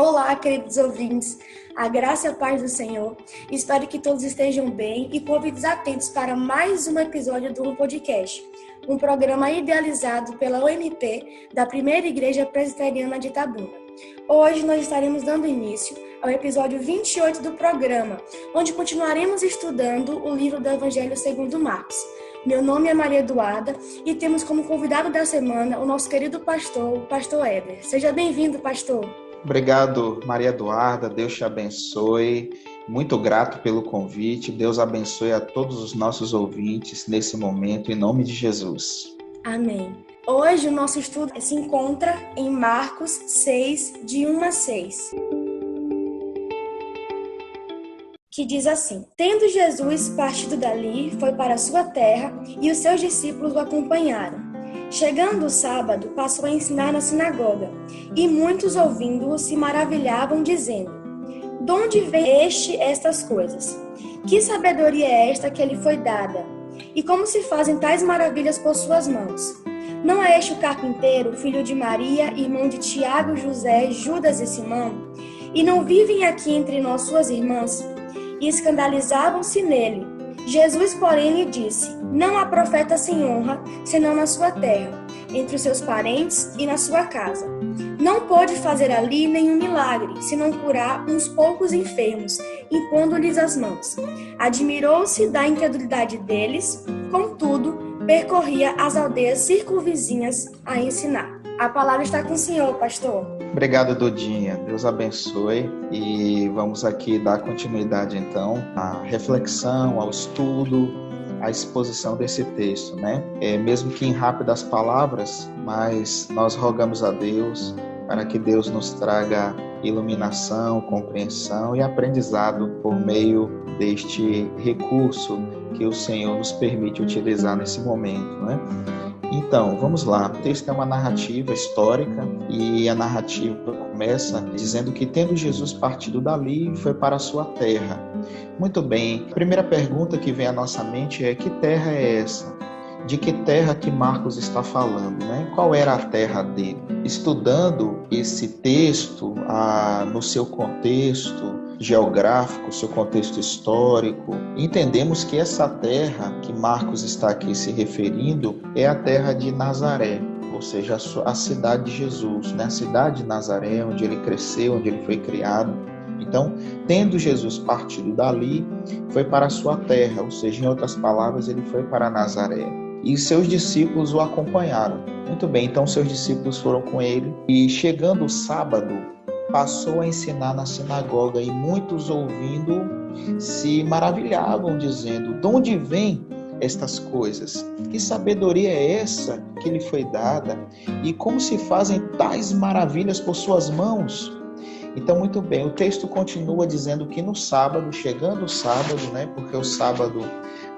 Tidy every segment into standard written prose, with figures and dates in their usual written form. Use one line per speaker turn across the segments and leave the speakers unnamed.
Olá, queridos ouvintes, a graça e a paz do Senhor. Espero que todos estejam bem e com ouvidos atentos para mais um episódio do Podcast, um programa idealizado pela OMP da Primeira Igreja Presbiteriana de Itabuna. Hoje nós estaremos dando início ao episódio 28 do programa, onde continuaremos estudando o livro do Evangelho segundo Marcos. Meu nome é Maria Eduarda e temos como convidado da semana o nosso querido pastor, o pastor Éder. Seja bem-vindo, pastor.
Obrigado, Maria Eduarda. Deus te abençoe. Muito grato pelo convite. Deus abençoe a todos os nossos ouvintes nesse momento, em nome de Jesus.
Amém. Hoje o nosso estudo se encontra em Marcos 6, de 1 a 6. Que diz assim: Tendo Jesus partido dali, foi para a sua terra, e os seus discípulos o acompanharam. Chegando o sábado, passou a ensinar na sinagoga, e muitos ouvindo-o se maravilhavam, dizendo: De onde vem estas coisas? Que sabedoria é esta que lhe foi dada? E como se fazem tais maravilhas por suas mãos? Não é este o carpinteiro, filho de Maria, irmão de Tiago, José, Judas e Simão? E não vivem aqui entre nós suas irmãs? E escandalizavam-se nele. Jesus, porém, lhe disse: Não há profeta sem honra, senão na sua terra, entre os seus parentes e na sua casa. Não pôde fazer ali nenhum milagre, senão curar uns poucos enfermos, impondo-lhes as mãos. Admirou-se da incredulidade deles, contudo, percorria as aldeias circunvizinhas a ensinar. A palavra está com o senhor, pastor.
Obrigado, Dudinha. Deus abençoe. E vamos aqui dar continuidade, então, à reflexão, ao estudo, à exposição desse texto, né? Mesmo que em rápidas palavras, mas nós rogamos a Deus para que Deus nos traga iluminação, compreensão e aprendizado por meio deste recurso que o Senhor nos permite utilizar nesse momento, né? Então, vamos lá. O texto é uma narrativa histórica e a narrativa começa dizendo que, tendo Jesus partido dali, foi para a sua terra. Muito bem. A primeira pergunta que vem à nossa mente é: que terra é essa? De que terra que Marcos está falando, né? Qual era a terra dele? Estudando esse texto no seu contexto geográfico, seu contexto histórico, entendemos que essa terra que Marcos está aqui se referindo é a terra de Nazaré, ou seja, a cidade de Jesus, né? A cidade de Nazaré, onde ele cresceu, onde ele foi criado. Então, tendo Jesus partido dali, foi para a sua terra, ou seja, em outras palavras, ele foi para Nazaré. E seus discípulos o acompanharam. Muito bem, então seus discípulos foram com ele, e chegando o sábado, passou a ensinar na sinagoga, e muitos ouvindo se maravilhavam, dizendo: De onde vêm estas coisas? Que sabedoria é essa que lhe foi dada? E como se fazem tais maravilhas por suas mãos? Então, muito bem, o texto continua dizendo que no sábado, chegando o sábado, né, porque o sábado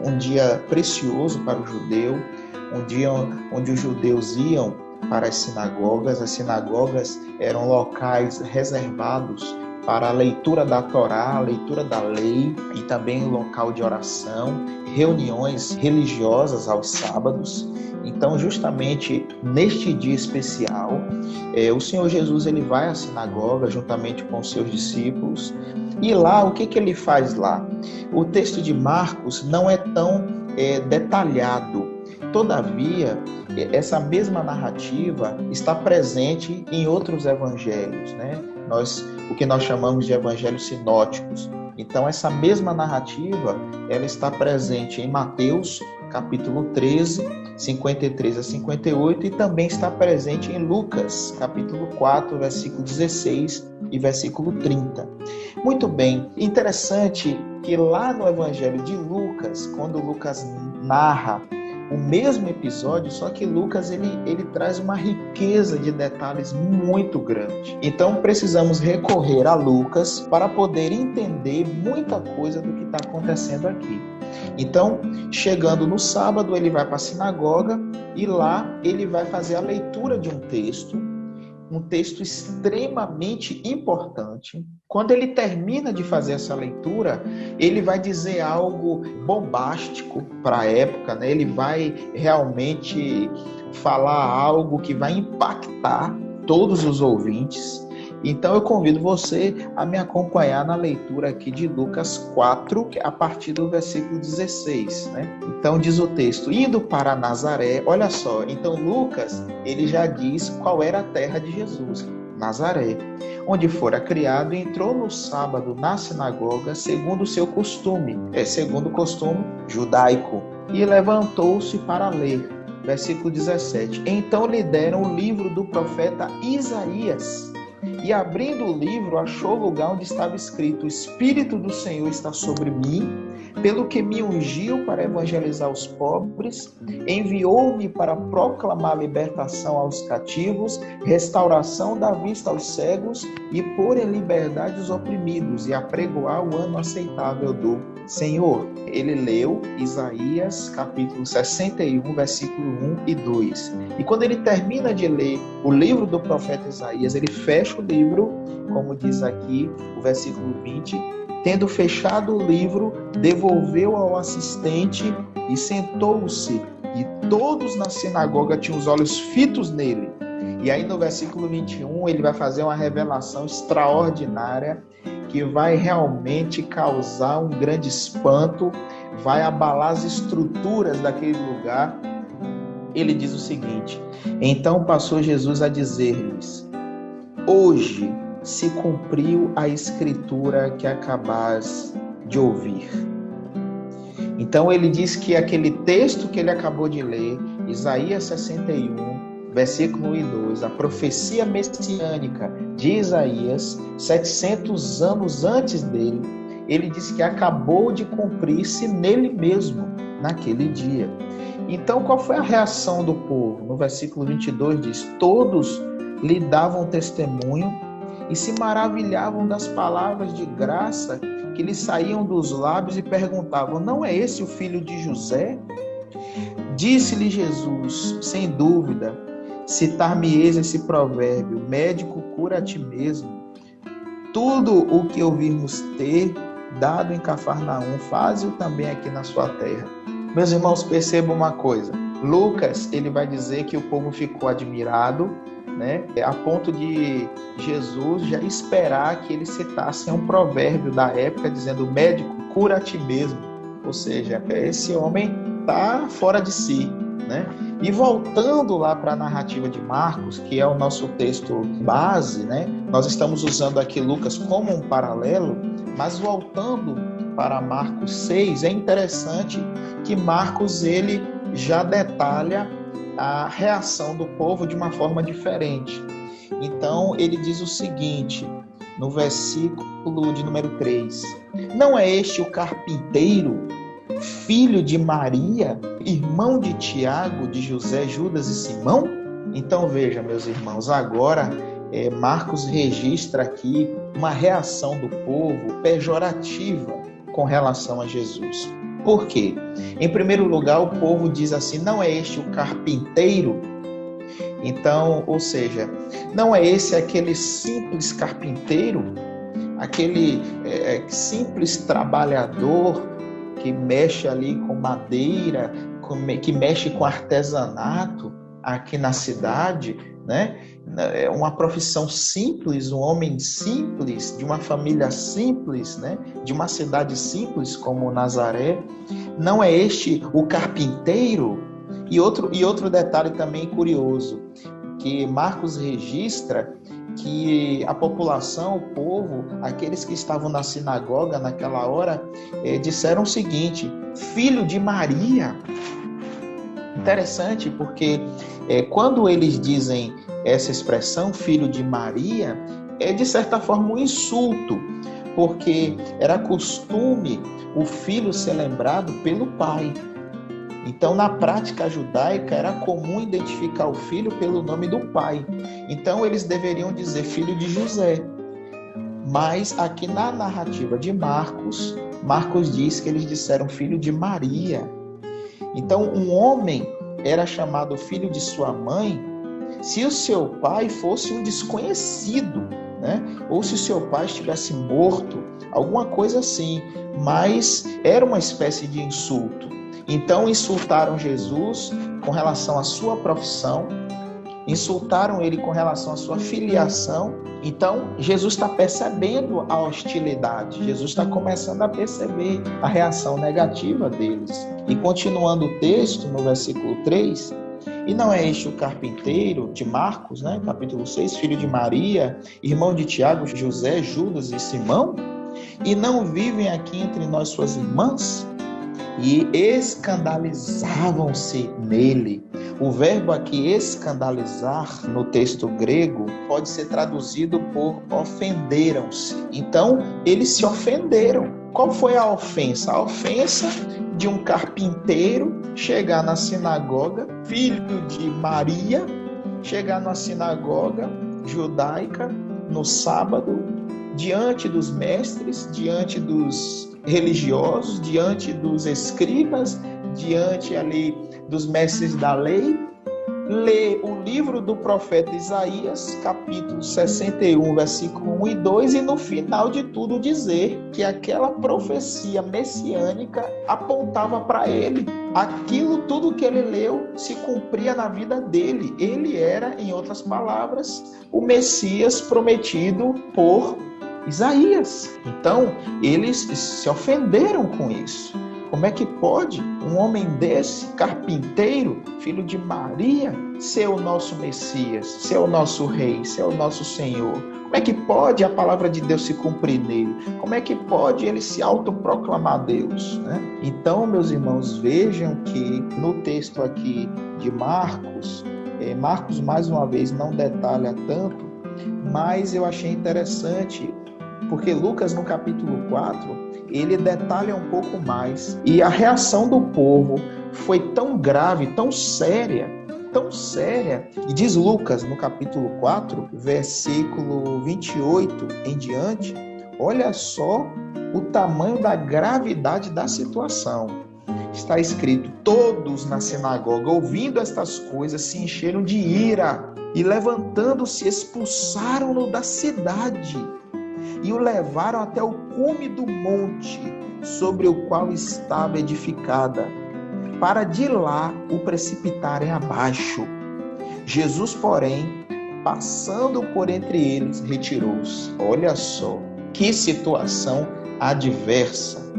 é um dia precioso para o judeu, um dia onde os judeus iam para as sinagogas eram locais reservados para a leitura da Torá, a leitura da lei, e também local de oração, reuniões religiosas aos sábados. Então, justamente neste dia especial, o Senhor Jesus ele vai à sinagoga juntamente com os seus discípulos, e lá, o que ele faz lá? O texto de Marcos não é tão detalhado. Todavia, essa mesma narrativa está presente em outros evangelhos, né? O que nós chamamos de evangelhos sinóticos. Então, essa mesma narrativa, ela está presente em Mateus, capítulo 13, 53 a 58, e também está presente em Lucas, capítulo 4, versículo 16 e versículo 30. Muito bem, interessante que lá no evangelho de Lucas, quando Lucas narra o mesmo episódio, só que Lucas ele traz uma riqueza de detalhes muito grande. Então precisamos recorrer a Lucas para poder entender muita coisa do que está acontecendo aqui. Então, chegando no sábado, ele vai para a sinagoga e lá ele vai fazer a leitura de um texto extremamente importante. Quando ele termina de fazer essa leitura, ele vai dizer algo bombástico para a época, né? Ele vai realmente falar algo que vai impactar todos os ouvintes. Então eu convido você a me acompanhar na leitura aqui de Lucas 4, a partir do versículo 16, né? Então diz o texto: indo para Nazaré, olha só, então Lucas, ele já diz qual era a terra de Jesus, Nazaré, onde fora criado, e entrou no sábado na sinagoga, segundo o seu costume, segundo o costume judaico, e levantou-se para ler. Versículo 17. Então lhe deram o livro do profeta Isaías. E abrindo o livro, achou o lugar onde estava escrito: o Espírito do Senhor está sobre mim, pelo que me ungiu para evangelizar os pobres, enviou-me para proclamar libertação aos cativos, restauração da vista aos cegos e pôr em liberdade os oprimidos, e apregoar o ano aceitável do Senhor. Ele leu Isaías capítulo 61, versículo 1 e 2. E quando ele termina de ler o livro do profeta Isaías, ele fecha o livro, como diz aqui o versículo 20, tendo fechado o livro, devolveu ao assistente e sentou-se. E todos na sinagoga tinham os olhos fitos nele. E aí no versículo 21 ele vai fazer uma revelação extraordinária que vai realmente causar um grande espanto, vai abalar as estruturas daquele lugar. Ele diz o seguinte: então passou Jesus a dizer-lhes: hoje se cumpriu a escritura que acabais de ouvir. Então ele diz que aquele texto que ele acabou de ler, Isaías 61, versículo 1 e 2, a profecia messiânica de Isaías, 700 anos antes dele, ele disse que acabou de cumprir-se nele mesmo, naquele dia. Então qual foi a reação do povo? No versículo 22 diz: todos lhe davam testemunho e se maravilhavam das palavras de graça que lhe saíam dos lábios e perguntavam: não é esse o filho de José? Disse-lhe Jesus: sem dúvida, citar-me-eis esse provérbio: médico, cura a ti mesmo. Tudo o que ouvirmos ter dado em Cafarnaum, faze-o também aqui na sua terra. Meus irmãos, percebam uma coisa. Lucas, ele vai dizer que o povo ficou admirado, né, a ponto de Jesus já esperar que ele citasse um provérbio da época dizendo: médico, cura a ti mesmo. Ou seja, esse homem está fora de si, né? E voltando lá para a narrativa de Marcos, que é o nosso texto base, né? Nós estamos usando aqui Lucas como um paralelo, mas voltando para Marcos 6, é interessante que Marcos ele já detalha a reação do povo de uma forma diferente. Então ele diz o seguinte, no versículo de número 3: não é este o carpinteiro, filho de Maria, irmão de Tiago, de José, Judas e Simão? Então veja, meus irmãos, agora Marcos registra aqui uma reação do povo pejorativa com relação a Jesus. Por quê? Em primeiro lugar, o povo diz assim: não é este o carpinteiro? Então, ou seja, não é esse aquele simples carpinteiro, aquele simples trabalhador que mexe ali com madeira, que mexe com artesanato aqui na cidade, né? É uma profissão simples, um homem simples, de uma família simples, né? De uma cidade simples como Nazaré. Não é este o carpinteiro? E outro detalhe também curioso, que Marcos registra que a população, o povo, aqueles que estavam na sinagoga naquela hora, disseram o seguinte: filho de Maria. Interessante, porque quando eles dizem essa expressão, filho de Maria, é de certa forma um insulto, porque era costume o filho ser lembrado pelo pai. Então, na prática judaica, era comum identificar o filho pelo nome do pai. Então, eles deveriam dizer filho de José. Mas, aqui na narrativa de Marcos, Marcos diz que eles disseram filho de Maria. Então, um homem era chamado filho de sua mãe se o seu pai fosse um desconhecido, né? Ou se o seu pai estivesse morto, alguma coisa assim. Mas era uma espécie de insulto. Então insultaram Jesus com relação à sua profissão, insultaram ele com relação à sua filiação. Então, Jesus está percebendo a hostilidade, Jesus está começando a perceber a reação negativa deles. E continuando o texto, no versículo 3, e não é este o carpinteiro de Marcos, né, capítulo 6, filho de Maria, irmão de Tiago, José, Judas e Simão? E não vivem aqui entre nós suas irmãs? E escandalizavam-se nele. O verbo aqui, escandalizar, no texto grego, pode ser traduzido por ofenderam-se. Então, eles se ofenderam. Qual foi a ofensa? A ofensa de um carpinteiro chegar na sinagoga, filho de Maria, chegar na sinagoga judaica no sábado, diante dos mestres, diante dos religiosos, diante dos escribas, diante ali dos mestres da lei, lê o livro do profeta Isaías, capítulo 61, versículo 1 e 2, e no final de tudo dizer que aquela profecia messiânica apontava para ele. Aquilo tudo que ele leu se cumpria na vida dele. Ele era, em outras palavras, o Messias prometido por Isaías. Então, eles se ofenderam com isso. Como é que pode um homem desse, carpinteiro, filho de Maria, ser o nosso Messias, ser o nosso Rei, ser o nosso Senhor? Como é que pode a palavra de Deus se cumprir nele? Como é que pode ele se autoproclamar Deus, né? Então, meus irmãos, vejam que no texto aqui de Marcos, Marcos mais uma vez não detalha tanto, mas eu achei interessante, porque Lucas no capítulo 4, ele detalha um pouco mais. E a reação do povo foi tão grave, tão séria, e diz Lucas no capítulo 4, versículo 28 em diante, olha só o tamanho da gravidade da situação. Está escrito: todos na sinagoga, ouvindo estas coisas, se encheram de ira e, levantando-se, expulsaram-no da cidade e o levaram até o cume do monte sobre o qual estava edificada, para de lá o precipitarem abaixo. Jesus, porém, passando por entre eles, retirou-se. Olha só, que situação adversa.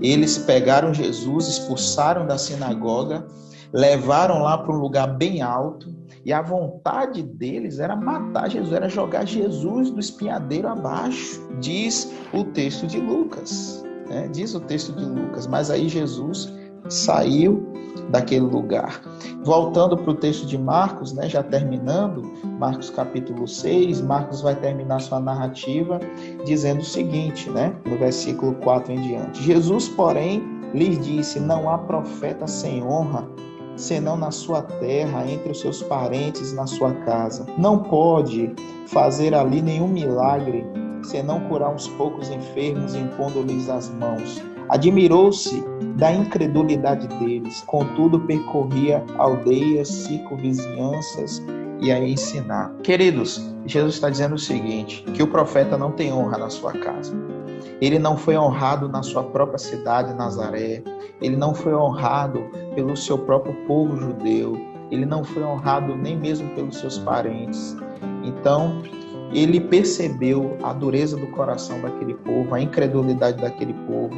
Eles pegaram Jesus, expulsaram da sinagoga, levaram lá para um lugar bem alto, e a vontade deles era matar Jesus, era jogar Jesus do espinhadeiro abaixo. Diz o texto de Lucas, né? Diz o texto de Lucas. Mas aí Jesus saiu daquele lugar. Voltando para o texto de Marcos, né? Já terminando, Marcos capítulo 6, Marcos vai terminar sua narrativa dizendo o seguinte, né? No versículo 4 em diante. Jesus, porém, lhes disse: não há profeta sem honra, senão na sua terra, entre os seus parentes, na sua casa. Não pode fazer ali nenhum milagre, senão curar uns poucos enfermos, impondo-lhes as mãos. Admirou-se da incredulidade deles, contudo percorria aldeias, circunvizinhanças e a ensinar. Queridos, Jesus está dizendo o seguinte, que o profeta não tem honra na sua casa. Ele não foi honrado na sua própria cidade, Nazaré. Ele não foi honrado pelo seu próprio povo judeu. Ele não foi honrado nem mesmo pelos seus parentes. Então, ele percebeu a dureza do coração daquele povo, a incredulidade daquele povo.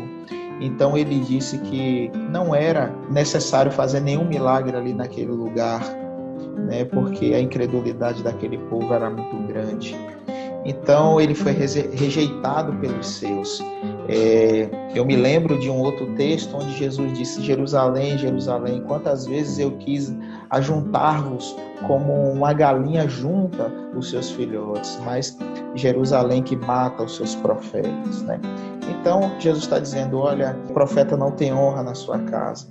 Então, ele disse que não era necessário fazer nenhum milagre ali naquele lugar, né, porque a incredulidade daquele povo era muito grande. Então, ele foi rejeitado pelos seus. Eu me lembro de um outro texto onde Jesus disse: Jerusalém, Jerusalém, quantas vezes eu quis ajuntar-vos como uma galinha junta os seus filhotes, mas Jerusalém que mata os seus profetas, né? Então, Jesus está dizendo: olha, o profeta não tem honra na sua casa,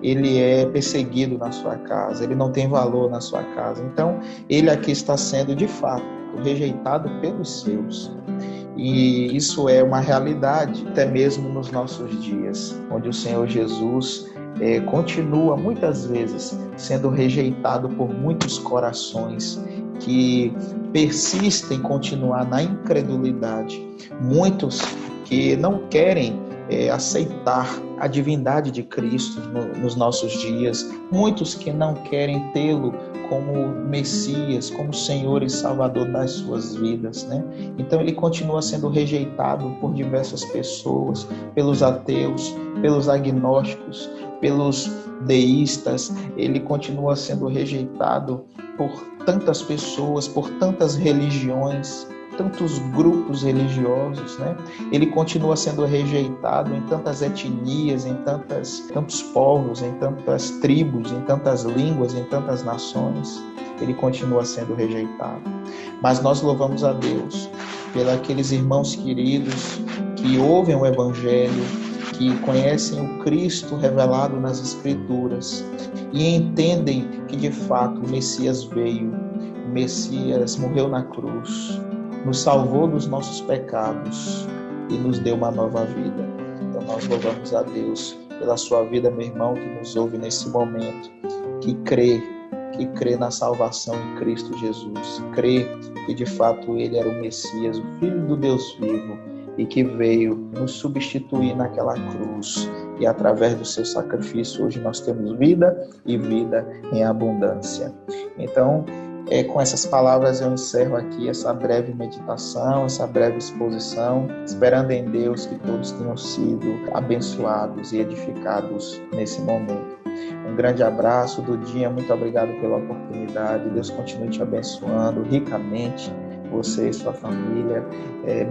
ele é perseguido na sua casa, ele não tem valor na sua casa. Então, ele aqui está sendo, de fato, rejeitado pelos seus. E isso é uma realidade até mesmo nos nossos dias, onde o Senhor Jesus continua muitas vezes sendo rejeitado por muitos corações que persistem em continuar na incredulidade. Muitos que não querem aceitar a divindade de Cristo nos nossos dias, muitos que não querem tê-lo como Messias, como Senhor e Salvador das suas vidas, né? Então ele continua sendo rejeitado por diversas pessoas, pelos ateus, pelos agnósticos, pelos deístas. Ele continua sendo rejeitado por tantas pessoas, por tantas religiões, tantos grupos religiosos, né? Ele continua sendo rejeitado em tantas etnias, em tantos povos, em tantas tribos, em tantas línguas, em tantas nações. Ele continua sendo rejeitado. Mas nós louvamos a Deus pelos aqueles irmãos queridos que ouvem o Evangelho, que conhecem o Cristo revelado nas Escrituras e entendem que de fato o Messias veio, o Messias morreu na cruz, nos salvou dos nossos pecados e nos deu uma nova vida. Então nós louvamos a Deus pela sua vida, meu irmão, que nos ouve nesse momento, que crê na salvação em Cristo Jesus, crê que de fato Ele era o Messias, o Filho do Deus vivo, e que veio nos substituir naquela cruz. E através do seu sacrifício, hoje nós temos vida e vida em abundância. Então, com essas palavras eu encerro aqui essa breve meditação, essa breve exposição, esperando em Deus que todos tenham sido abençoados e edificados nesse momento. Um grande abraço, Dudinha, muito obrigado pela oportunidade. Deus continue te abençoando ricamente, você e sua família,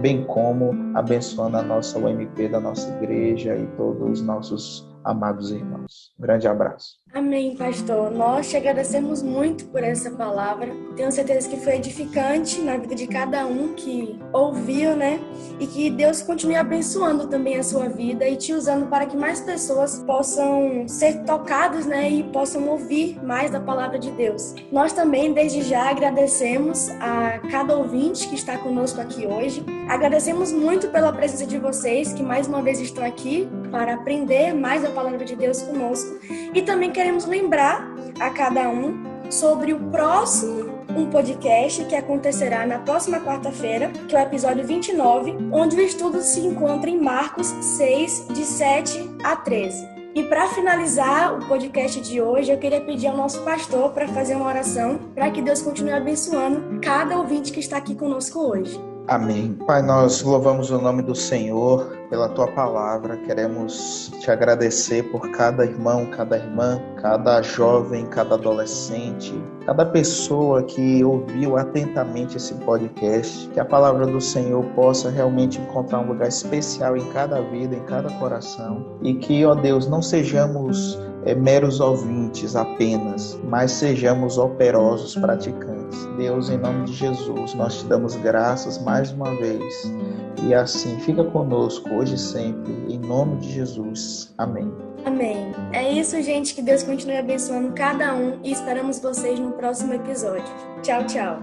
bem como abençoando a nossa UMP da nossa igreja e todos os nossos amados irmãos. Um grande abraço.
Amém, pastor. Nós te agradecemos muito por essa palavra. Tenho certeza que foi edificante na vida de cada um que ouviu, né? E que Deus continue abençoando também a sua vida e te usando para que mais pessoas possam ser tocadas, né? E possam ouvir mais da palavra de Deus. Nós também, desde já, agradecemos a cada ouvinte que está conosco aqui hoje. Agradecemos muito pela presença de vocês, que mais uma vez estão aqui para aprender mais da palavra de Deus conosco. E também queremos lembrar a cada um sobre o próximo podcast que acontecerá na próxima quarta-feira, que é o episódio 29, onde o estudo se encontra em Marcos 6, de 7 a 13. E para finalizar o podcast de hoje, eu queria pedir ao nosso pastor para fazer uma oração para que Deus continue abençoando cada ouvinte que está aqui conosco hoje.
Amém. Pai, nós louvamos o nome do Senhor pela Tua palavra. Queremos Te agradecer por cada irmão, cada irmã, cada jovem, cada adolescente, cada pessoa que ouviu atentamente esse podcast. Que a palavra do Senhor possa realmente encontrar um lugar especial em cada vida, em cada coração. E que, ó Deus, não sejamos meros ouvintes apenas, mas sejamos operosos praticantes. Deus, em nome de Jesus, nós Te damos graças mais uma vez. E assim, fica conosco hoje e sempre, em nome de Jesus. Amém.
Amém. É isso, gente. Que Deus continue abençoando cada um e esperamos vocês no próximo episódio. Tchau, tchau.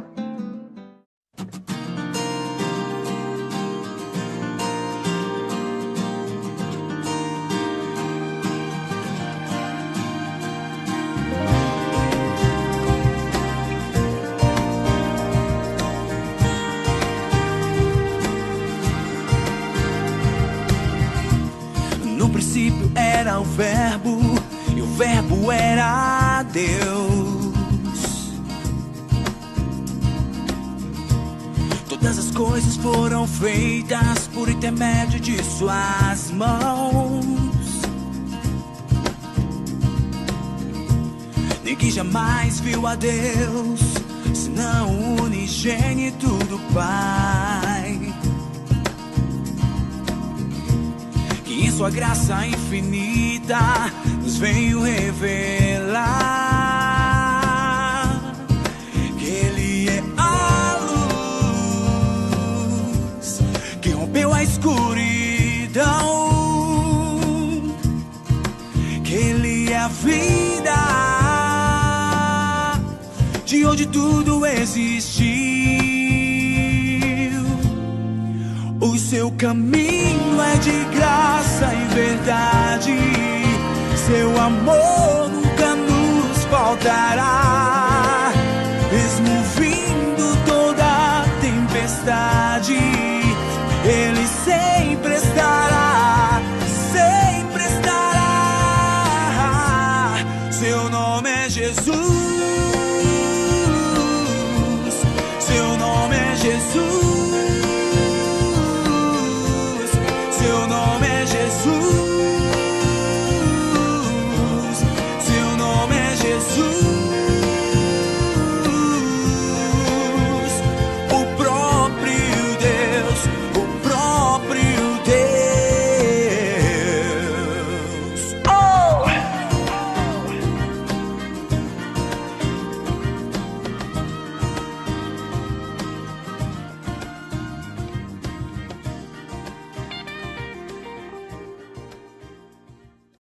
No princípio era o Verbo, e o Verbo era Deus. Todas as coisas foram feitas por intermédio de suas mãos. Ninguém jamais viu a Deus, senão o unigênito do Pai. Em sua graça infinita nos veio revelar que Ele é a luz que rompeu a escuridão, que Ele é a vida de onde tudo existiu. O seu caminho é de graça e verdade, seu amor nunca nos faltará.